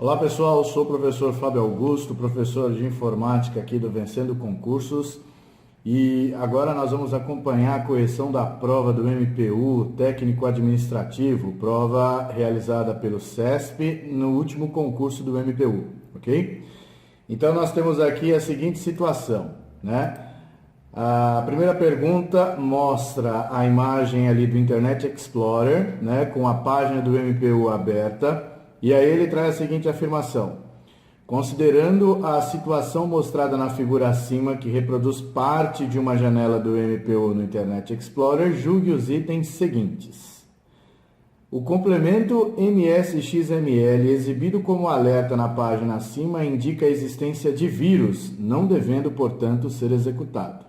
Olá pessoal, eu sou o professor Fábio Augusto, professor de informática aqui do Vencendo Concursos, e agora nós vamos acompanhar a correção da prova do MPU Técnico Administrativo, prova realizada pelo CESP no último concurso do MPU, ok? Então nós temos aqui a seguinte situação, né? A primeira pergunta mostra a imagem ali do Internet Explorer, né, com a página do MPU aberta. E aí ele traz a seguinte afirmação: considerando a situação mostrada na figura acima, que reproduz parte de uma janela do MPU no Internet Explorer, julgue os itens seguintes. O complemento MSXML exibido como alerta na página acima indica a existência de vírus, não devendo, portanto, ser executado.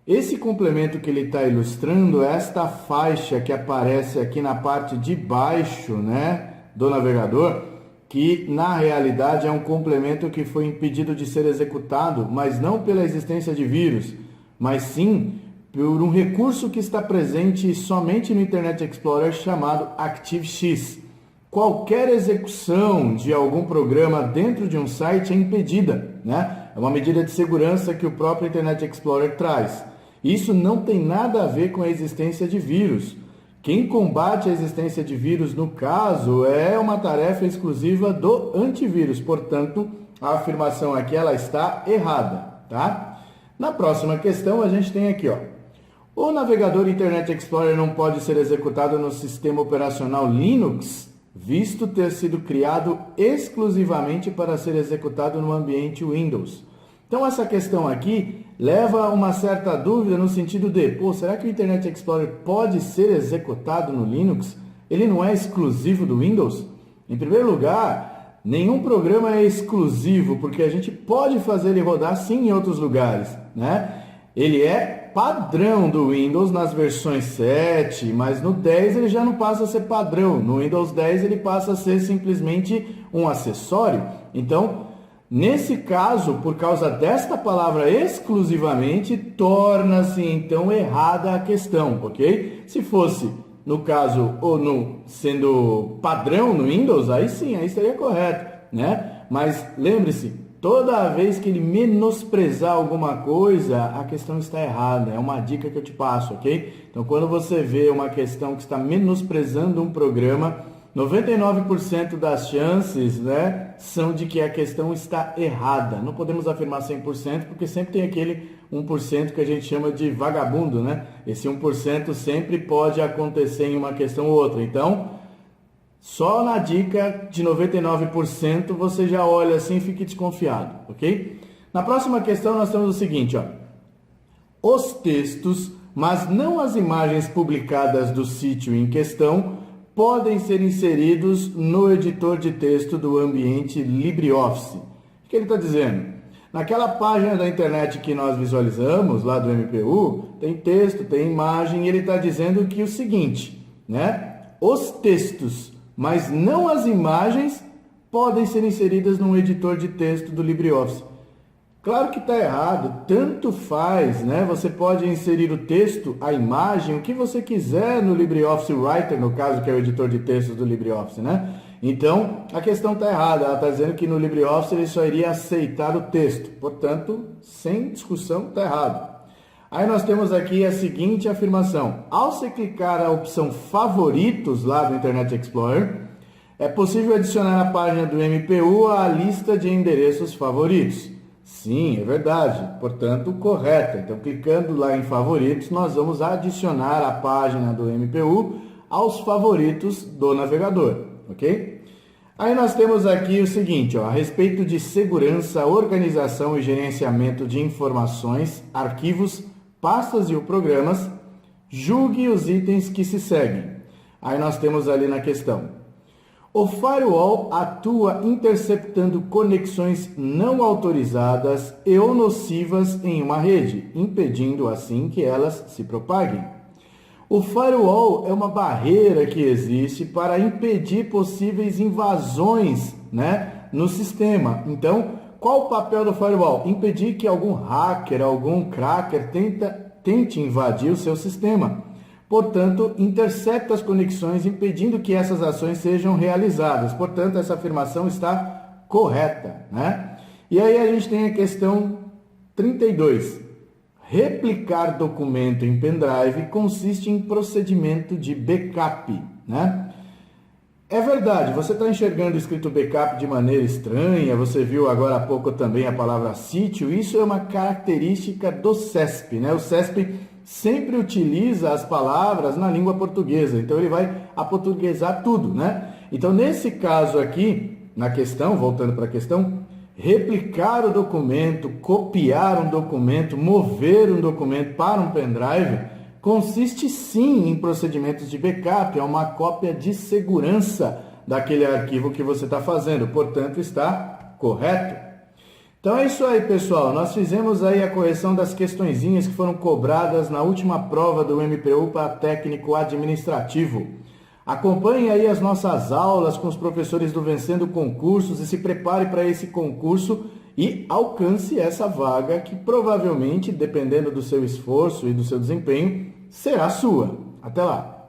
Esse complemento que ele está ilustrando é esta faixa que aparece aqui na parte de baixo, né, do navegador, que na realidade é um complemento que foi impedido de ser executado, mas não pela existência de vírus, mas sim por um recurso que está presente somente no Internet Explorer chamado ActiveX. Qualquer execução de algum programa dentro de um site é impedida, né? É uma medida de segurança que o próprio Internet Explorer traz. Isso não tem nada a ver com a existência de vírus. Quem combate a existência de vírus, no caso, é uma tarefa exclusiva do antivírus. Portanto, a afirmação aqui ela está errada, tá? Na próxima questão, a gente tem aqui, ó. O navegador Internet Explorer não pode ser executado no sistema operacional Linux, visto ter sido criado exclusivamente para ser executado no ambiente Windows. Então, essa questão aqui leva a uma certa dúvida no sentido de, será que o Internet Explorer pode ser executado no Linux? Ele não é exclusivo do Windows? Em primeiro lugar, nenhum programa é exclusivo, porque a gente pode fazer ele rodar sim em outros lugares, né? Ele é padrão do Windows nas versões 7, mas no 10 ele já não passa a ser padrão. No Windows 10 ele passa a ser simplesmente um acessório. Então, nesse caso, por causa desta palavra exclusivamente, torna-se então errada a questão, ok? Se fosse, no caso, ou no sendo padrão no Windows, aí sim, aí estaria correto, né? Mas lembre-se, toda vez que ele menosprezar alguma coisa, a questão está errada. É uma dica que eu te passo, ok? Então, quando você vê uma questão que está menosprezando um programa, 99% das chances, né, são de que a questão está errada. Não podemos afirmar 100%, porque sempre tem aquele 1% que a gente chama de vagabundo, né? Esse 1% sempre pode acontecer em uma questão ou outra. Então, só na dica de 99% você já olha assim e fique desconfiado, ok? Na próxima questão nós temos o seguinte, ó. Os textos, mas não as imagens publicadas do sítio em questão, podem ser inseridos no editor de texto do ambiente LibreOffice. O que ele está dizendo? Naquela página da internet que nós visualizamos, lá do MPU, tem texto, tem imagem, e ele está dizendo que o seguinte, né? Os textos, mas não as imagens, podem ser inseridas no editor de texto do LibreOffice. Claro que está errado, tanto faz, né? Você pode inserir o texto, a imagem, o que você quiser no LibreOffice Writer, no caso que é o editor de textos do LibreOffice, né? Então, a questão está errada, ela está dizendo que no LibreOffice ele só iria aceitar o texto, portanto, sem discussão, está errado. Aí nós temos aqui a seguinte afirmação: ao se clicar a opção favoritos lá do Internet Explorer, é possível adicionar a página do MPU à lista de endereços favoritos. Sim, é verdade, portanto, correta. Então, clicando lá em favoritos, nós vamos adicionar a página do MPU aos favoritos do navegador, ok? Aí nós temos aqui o seguinte, ó, a respeito de segurança, organização e gerenciamento de informações, arquivos, pastas e programas, julgue os itens que se seguem. Aí nós temos ali na questão: o firewall atua interceptando conexões não autorizadas e ou nocivas em uma rede, impedindo assim que elas se propaguem. O firewall é uma barreira que existe para impedir possíveis invasões, né, no sistema. Então, qual o papel do firewall? Impedir que algum hacker, algum cracker tente invadir o seu sistema. portanto, intercepta as conexões, impedindo que essas ações sejam realizadas. Portanto, essa afirmação está correta, né? E aí a gente tem a questão 32. Replicar documento em pendrive consiste em procedimento de backup, né? É verdade, você está enxergando escrito backup de maneira estranha, você viu agora há pouco também a palavra sítio, isso é uma característica do CESP, né? O CESP sempre utiliza as palavras na língua portuguesa, então ele vai aportuguesar tudo, né? Então, nesse caso aqui, na questão, voltando para a questão, replicar o documento, copiar um documento, mover um documento para um pendrive, consiste sim em procedimentos de backup, é uma cópia de segurança daquele arquivo que você está fazendo, portanto está correto. Então é isso aí, pessoal, nós fizemos aí a correção das questõezinhas que foram cobradas na última prova do MPU para técnico administrativo. Acompanhe aí as nossas aulas com os professores do Vencendo Concursos e se prepare para esse concurso e alcance essa vaga que provavelmente, dependendo do seu esforço e do seu desempenho, será sua. Até lá!